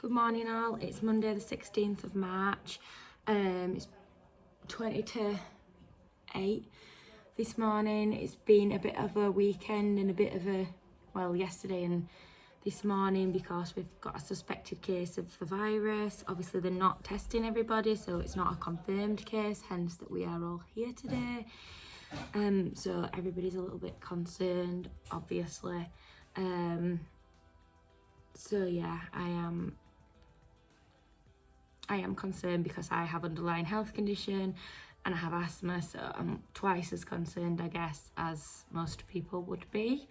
Good morning all, it's Monday the 16th of March, it's 20 to 8 this morning. It's been a bit of a weekend and a bit of a, well, yesterday and this morning, because we've got a suspected case of the virus. Obviously they're not testing everybody, so it's not a confirmed case, hence that we are all here today. So everybody's a little bit concerned, obviously. So yeah, I am concerned because I have underlying health condition and I have asthma, so I'm twice as concerned, I guess, as most people would be.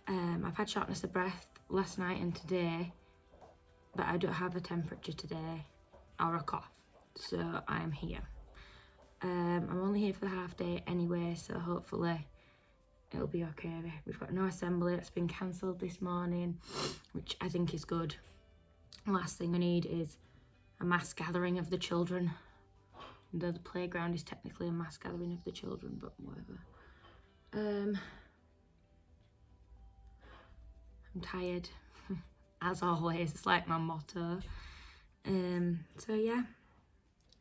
I've had shortness of breath last night and today, but I don't have a temperature today or a cough, so I'm here. I'm only here for the half day anyway, so hopefully it'll be okay. We've got no assembly, it's been cancelled this morning, which I think is good. Last thing I need is a mass gathering of the children. Though the playground is technically a mass gathering of the children, but whatever. I'm tired, as always. It's like my motto. So yeah,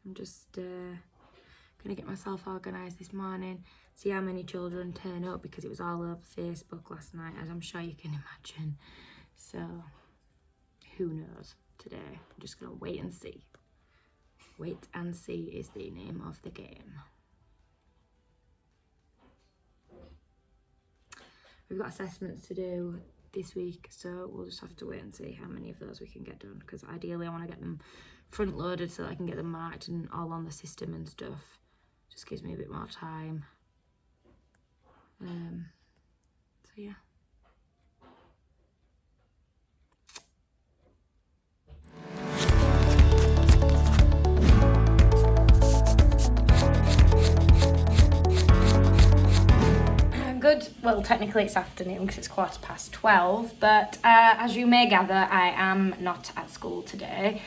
I'm just gonna get myself organised this morning, see how many children turn up, because it was all over Facebook last night, as I'm sure you can imagine. So who knows today? I'm just gonna wait and see. Wait and see is the name of the game. We've got assessments to do this week, so we'll just have to wait and see how many of those we can get done, because ideally I want to get them front loaded so that I can get them marked and all on the system and stuff. Just gives me a bit more time. So yeah. Good. Well, technically it's afternoon because it's 12:15, but as you may gather, I am not at school today.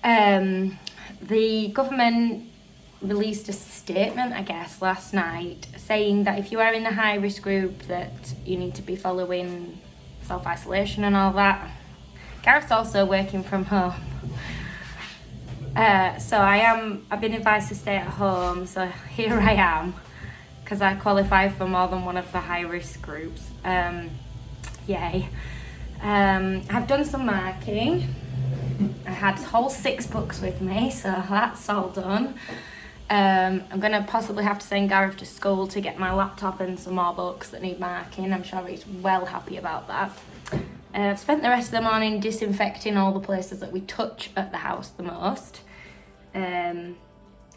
The government released a statement, I guess, last night, saying that if you are in the high risk group, that you need to be following self-isolation and all that. Gareth's also working from home. So I've been advised to stay at home, so here I am, because I qualify for more than one of the high risk groups. Yay. I've done some marking. I had whole 6 books with me, so that's all done. I'm gonna possibly have to send Gareth to school to get my laptop and some more books that need marking. I'm sure he's well happy about that. I've spent the rest of the morning disinfecting all the places that we touch at the house the most. I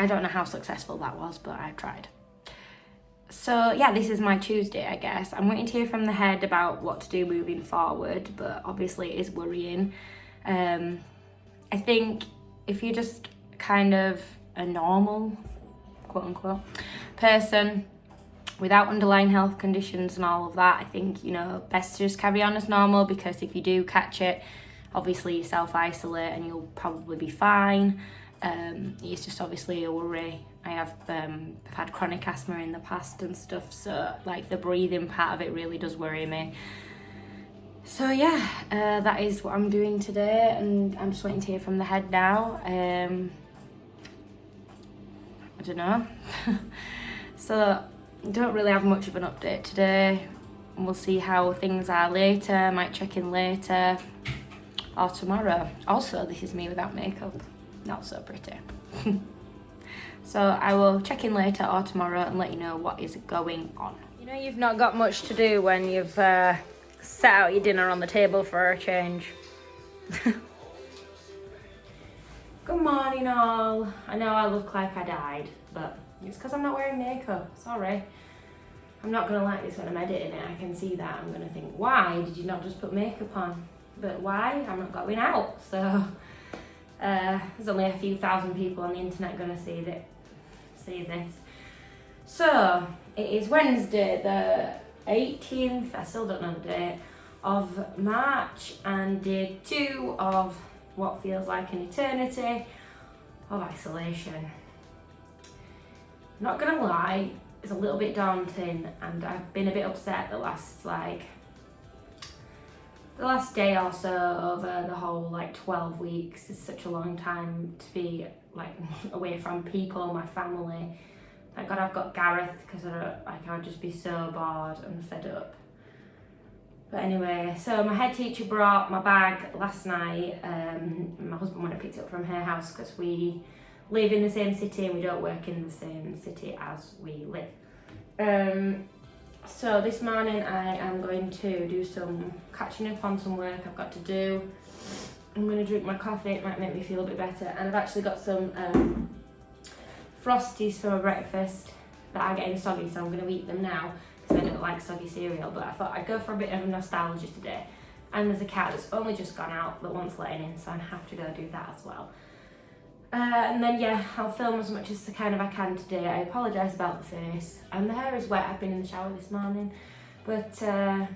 don't know how successful that was, but I tried. So yeah, this is my Tuesday, I guess. I'm waiting to hear from the head about what to do moving forward, but obviously it is worrying. I think if you're just kind of a normal, quote unquote, person without underlying health conditions and all of that, I think, you know, best to just carry on as normal, because if you do catch it, obviously you self-isolate and you'll probably be fine. It's just obviously a worry. I've had chronic asthma in the past and stuff, so like the breathing part of it really does worry me. So yeah, that is what I'm doing today, and I'm just waiting to hear from the head now. I don't know. So don't really have much of an update today. We'll see how things are later. I might check in later or tomorrow. Also, this is me without makeup. Not so pretty. So I will check in later or tomorrow and let you know what is going on. You know, you've not got much to do when you've set out your dinner on the table for a change. Good morning all. I know I look like I died, but it's because I'm not wearing makeup. Sorry. I'm not going to like this when I'm editing it. I can see that. I'm going to think, why did you not just put makeup on? But why? I'm not going out. So there's only a few thousand people on the internet going to see this. So it is Wednesday the 18th, I still don't know the date, of March, and day 2 of what feels like an eternity of isolation. Not gonna lie, it's a little bit daunting, and I've been a bit upset the last the last day or so over the whole like 12 weeks is such a long time to be like away from people, my family. Thank God I've got Gareth, because I'd just be so bored and fed up. But anyway, so my head teacher brought my bag last night. My husband went and picked it up from her house because we live in the same city and we don't work in the same city as we live. So this morning I am going to do some catching up on some work I've got to do. I'm going to drink my coffee, it might make me feel a bit better. And I've actually got some Frosties for my breakfast that are getting soggy, so I'm going to eat them now because I don't like soggy cereal. But I thought I'd go for a bit of nostalgia today. And there's a cat that's only just gone out that wants letting in, so I have to go do that as well. And then yeah, I'll film as much as I can today. I apologise about the face, and the hair is wet. I've been in the shower this morning, but it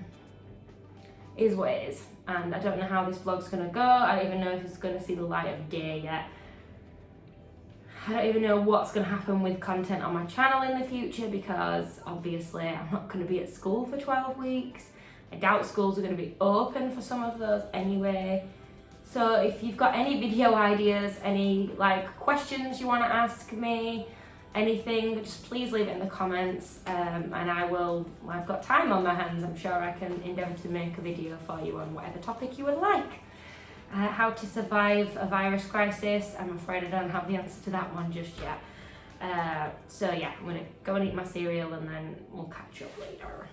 is what it is. And I don't know how this vlog's gonna go. I don't even know if it's gonna see the light of day yet. I don't even know what's gonna happen with content on my channel in the future, because obviously I'm not gonna be at school for 12 weeks. I doubt schools are gonna be open for some of those anyway. So if you've got any video ideas, any like questions you want to ask me, anything, just please leave it in the comments, and I've got time on my hands, I'm sure I can endeavour to make a video for you on whatever topic you would like. How to survive a virus crisis, I'm afraid I don't have the answer to that one just yet. So yeah, I'm going to go and eat my cereal and then we'll catch up later.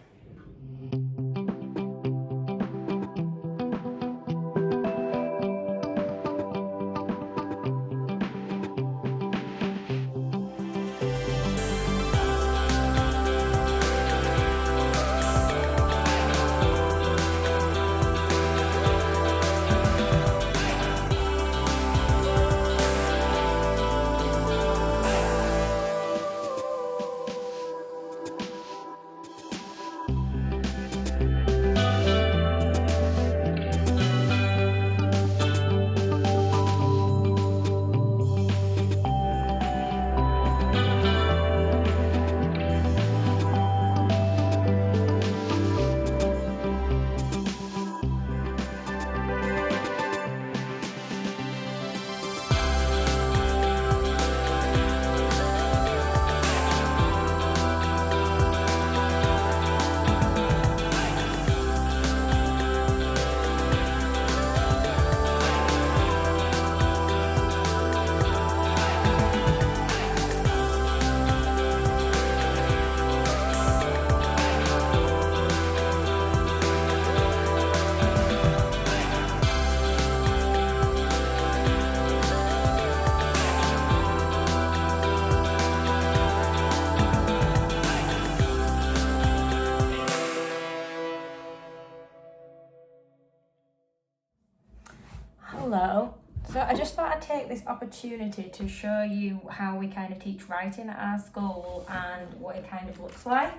Hello. So I just thought I'd take this opportunity to show you how we kind of teach writing at our school and what it kind of looks like.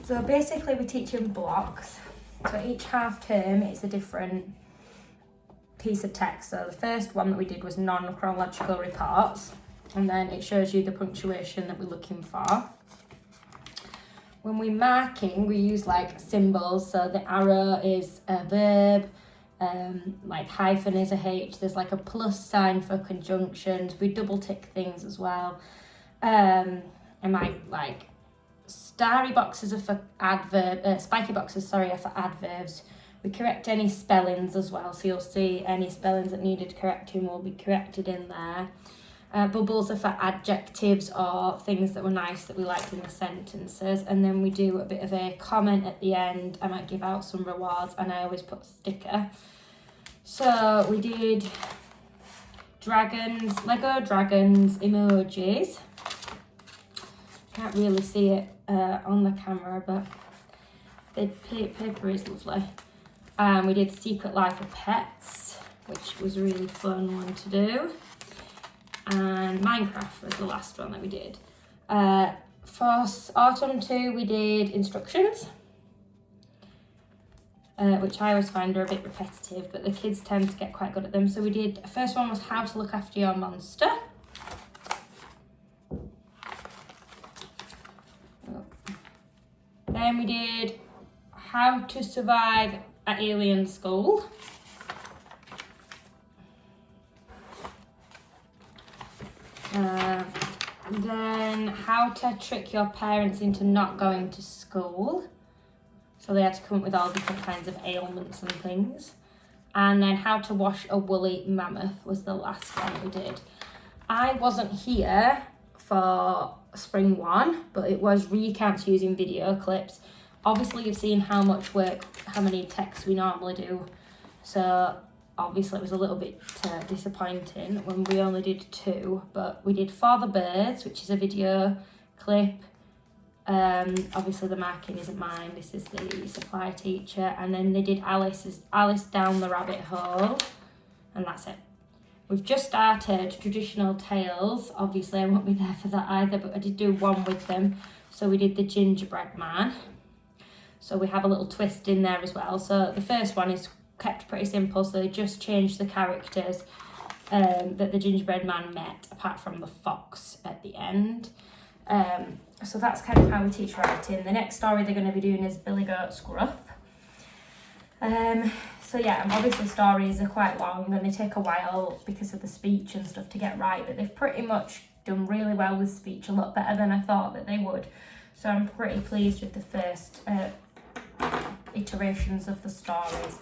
So basically we teach in blocks. So each half term it's a different piece of text. So the first one that we did was non-chronological reports, and then it shows you the punctuation that we're looking for. When we're marking, we use like symbols. So the arrow is a verb, like hyphen is a H, there's like a plus sign for conjunctions, we double tick things as well, and my like starry boxes are for spiky boxes are for adverbs. We correct any spellings as well, so you'll see any spellings that needed correcting will be corrected in there. Bubbles are for adjectives or things that were nice that we liked in the sentences, and then we do a bit of a comment at the end. I might give out some rewards, and I always put a sticker. So we did dragons, Lego dragons emojis. Can't really see it on the camera, but the paper is lovely. We did Secret Life of Pets, which was a really fun one to do. And Minecraft was the last one that we did. For autumn 2 we did instructions, which I always find are a bit repetitive, but the kids tend to get quite good at them. So we did, the first one was how to look after your monster. Then we did how to survive at Alien School. Then how to trick your parents into not going to school. So they had to come up with all different kinds of ailments and things. And then how to wash a woolly mammoth was the last one we did. I wasn't here for spring one, but it was recounts using video clips. Obviously you've seen how much work, how many texts we normally do. So obviously it was a little bit disappointing when we only did 2, but we did For the Birds, which is a video clip. Obviously the marking isn't mine, this is the supply teacher, and then they did Alice Down the Rabbit Hole, and that's it. We've just started Traditional Tales. Obviously I won't be there for that either, but I did do one with them. So we did the Gingerbread Man, so we have a little twist in there as well. So the first one is kept pretty simple, so they just changed the characters that the gingerbread man met, apart from the fox at the end. So that's kind of how we teach writing. The next story they're going to be doing is Billy Goat Scruff. So yeah, obviously stories are quite long and they take a while because of the speech and stuff to get right, but they've pretty much done really well with speech, a lot better than I thought that they would. So I'm pretty pleased with the first iterations of the stories.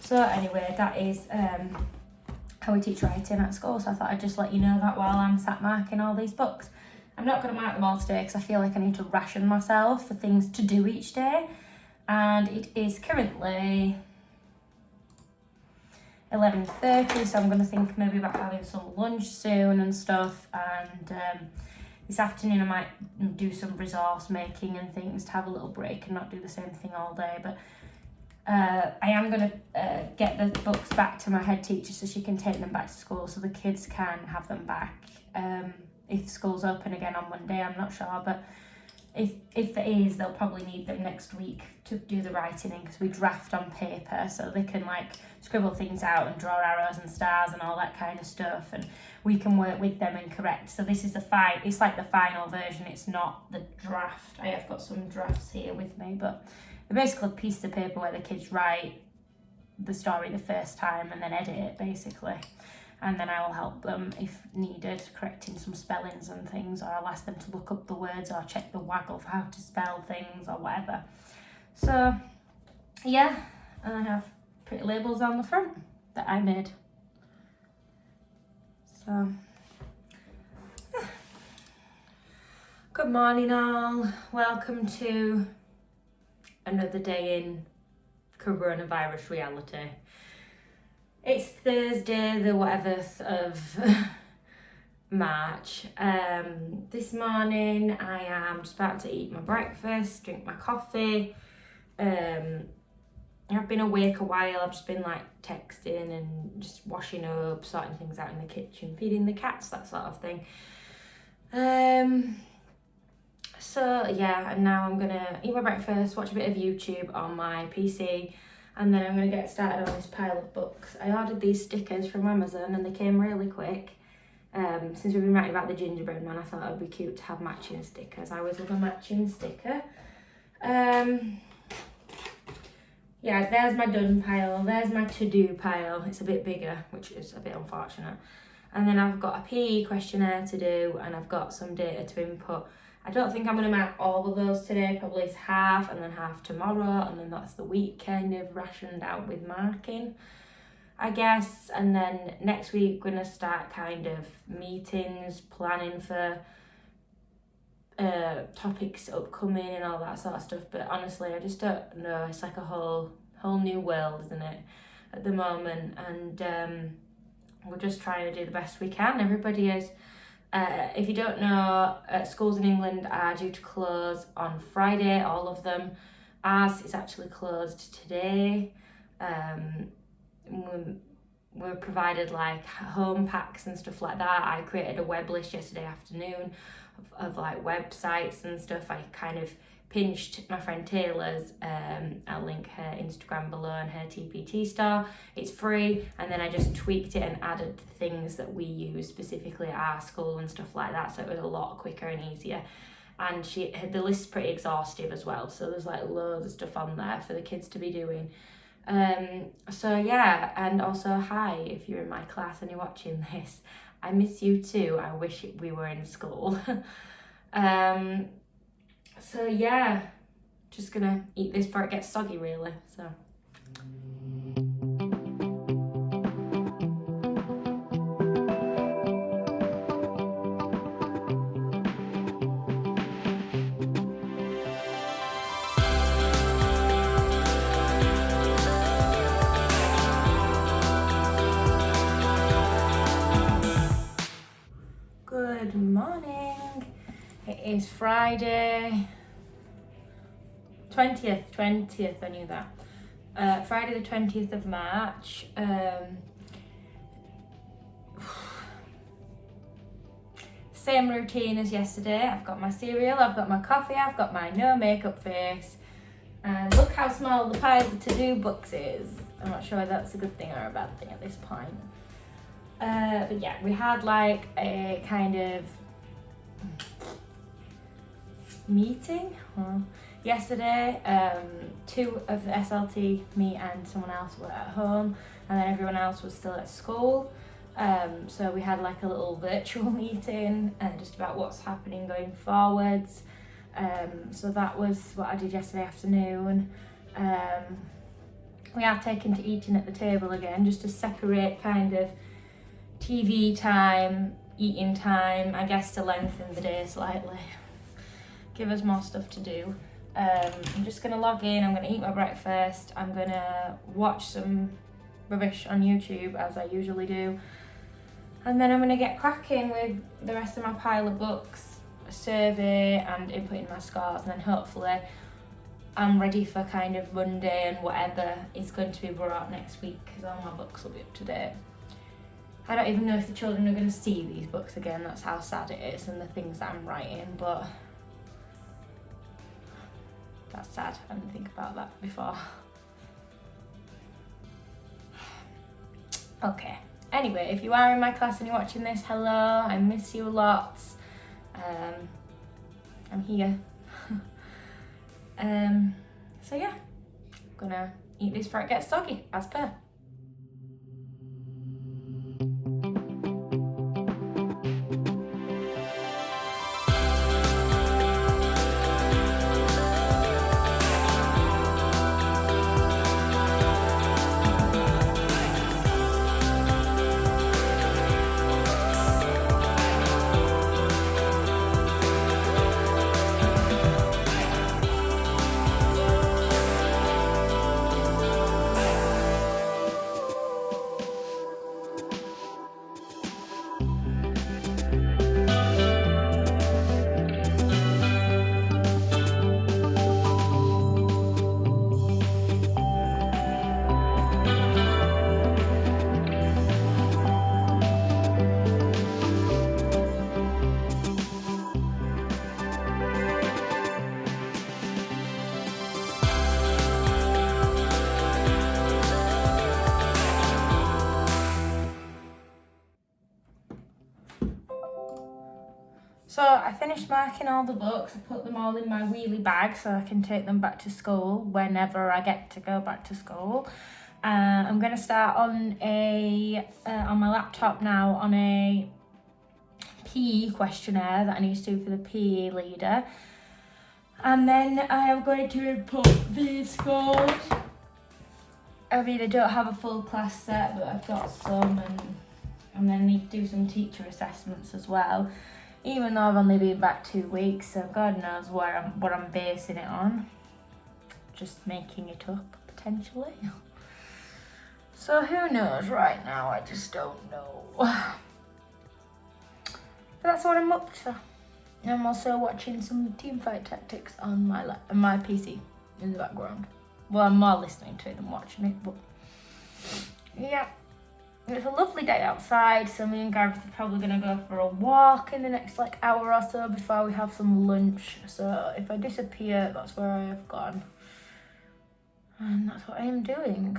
So anyway, that is how we teach writing at school. So I thought I'd just let you know that while I'm sat marking all these books. I'm not going to mark them all today because I feel like I need to ration myself for things to do each day. And it is currently 11:30, so I'm going to think maybe about having some lunch soon and stuff. And this afternoon I might do some resource making and things to have a little break and not do the same thing all day. But I am going to get the books back to my head teacher so she can take them back to school so the kids can have them back. If school's open again on Monday, I'm not sure, but if it is, they'll probably need them next week to do the writing in, because we draft on paper so they can like scribble things out and draw arrows and stars and all that kind of stuff, and we can work with them and correct. So this is it's like the final version, it's not the draft. I have got some drafts here with me, but they're basically pieces of paper where the kids write the story the first time and then edit it basically. And then I will help them if needed, correcting some spellings and things, or I'll ask them to look up the words or check the waggle for how to spell things or whatever. So yeah, and I have pretty labels on the front that I made. So good morning all, welcome to another day in coronavirus reality. It's Thursday, the whatever of March. This morning I am just about to eat my breakfast, drink my coffee. I've been awake a while. I've just been like texting and just washing up, sorting things out in the kitchen, feeding the cats, that sort of thing. So yeah, and now I'm gonna eat my breakfast, watch a bit of YouTube on my PC, and then I'm going to get started on this pile of books. I ordered these stickers from Amazon and they came really quick. Since we've been writing about the gingerbread man, I thought it would be cute to have matching stickers. I always love a matching sticker. Yeah, there's my done pile. There's my to-do pile. It's a bit bigger, which is a bit unfortunate. And then I've got a PE questionnaire to do and I've got some data to input. I don't think I'm going to mark all of those today, probably it's half and then half tomorrow, and then that's the week kind of rationed out with marking, I guess. And then next week we're going to start kind of meetings, planning for topics upcoming and all that sort of stuff. But honestly, I just don't know, it's like a whole new world, isn't it, at the moment, and we're just trying to do the best we can. Everybody is. If you don't know, schools in England are due to close on Friday, all of them. Ours is actually closed today. We're provided like home packs and stuff like that. I created a web list yesterday afternoon of like websites and stuff. I kind of pinched my friend Taylor's, I'll link her Instagram below, and her TPT Store. It's free, and then I just tweaked it and added things that we use specifically at our school and stuff like that, so it was a lot quicker and easier. And the list's pretty exhaustive as well, so there's like loads of stuff on there for the kids to be doing. So yeah, and also hi if you're in my class and you're watching this. I miss you too. I wish we were in school. So yeah, just gonna eat this before it gets soggy really, so. Good morning. It is Friday, 20th, I knew that. Friday the 20th of March. Same routine as yesterday. I've got my cereal, I've got my coffee, I've got my no makeup face. And look how small the pile of to-do box is. I'm not sure whether that's a good thing or a bad thing at this point. But yeah, we had like a kind of meeting yesterday. Two of the SLT, me and someone else, were at home, and then everyone else was still at school. So we had like a little virtual meeting just about what's happening going forwards. So that was what I did yesterday afternoon. We are taken to eating at the table again, just to separate kind of TV time, eating time, I guess, to lengthen the day slightly. Give us more stuff to do. I'm just gonna log in, I'm gonna eat my breakfast, I'm gonna watch some rubbish on YouTube as I usually do, and then I'm gonna get cracking with the rest of my pile of books, a survey and inputting my scores, and then hopefully I'm ready for kind of Monday and whatever is going to be brought next week, because all my books will be up to date. I don't even know if the children are going to see these books again, that's how sad it is, and the things that I'm writing, but that's sad. I didn't think about that before. Okay, anyway, if you are in my class and you're watching this, hello, I miss you lots. I'm here. So yeah, I'm gonna eat this before it gets soggy, as per. So I finished marking all the books. I put them all in my wheelie bag so I can take them back to school whenever I get to go back to school. I'm going to start on my laptop now on a PE questionnaire that I need to do for the PE leader. And then I am going to input the scores. I mean, I don't have a full class set, but I've got some, and then need to do some teacher assessments as well. Even though I've only been back 2 weeks, so God knows what I'm basing it on. Just making it up, potentially. So who knows right now, I just don't know. But that's what I'm up to. I'm also watching some Teamfight Tactics on my PC in the background. Well, I'm more listening to it than watching it, but yeah. It's a lovely day outside, so me and Gareth are probably going to go for a walk in the next hour or so before we have some lunch. So if I disappear, that's where I have gone. And that's what I am doing.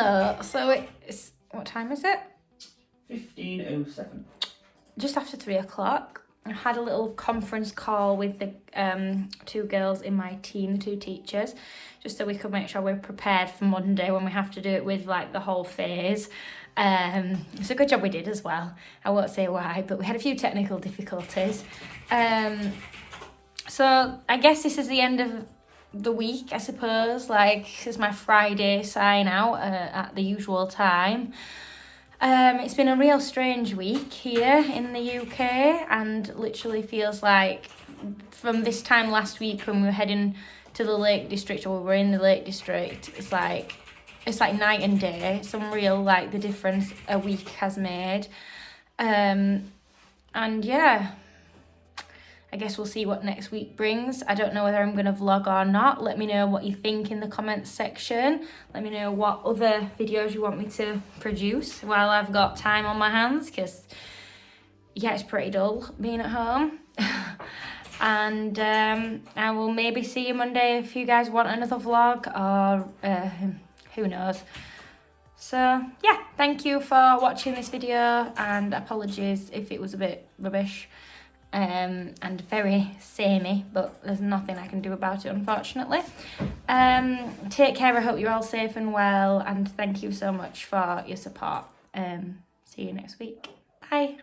Hello, so it's, what time is it? 15:07. Just after 3 o'clock. I had a little conference call with the 2 girls in my team, the 2 teachers, just so we could make sure we're prepared for Monday when we have to do it with like the whole phase. It's a good job we did as well. I won't say why, but we had a few technical difficulties. So I guess this is the end of the week, I suppose. Like, this is my Friday sign out at the usual time. It's been a real strange week here in the UK, and literally feels like from this time last week when we were heading to the Lake District, or we were in the Lake District, it's like night and day. Some real, like, the difference a week has made. And yeah, I guess we'll see what next week brings. I don't know whether I'm going to vlog or not. Let me know what you think in the comments section. Let me know what other videos you want me to produce while I've got time on my hands, because, yeah, it's pretty dull being at home. And I will maybe see you Monday if you guys want another vlog, or who knows. So, yeah, thank you for watching this video, and apologies if it was a bit rubbish. And very samey, but there's nothing I can do about it, unfortunately. Take care. I hope you're all safe and well, and thank you so much for your support. See you next week. Bye.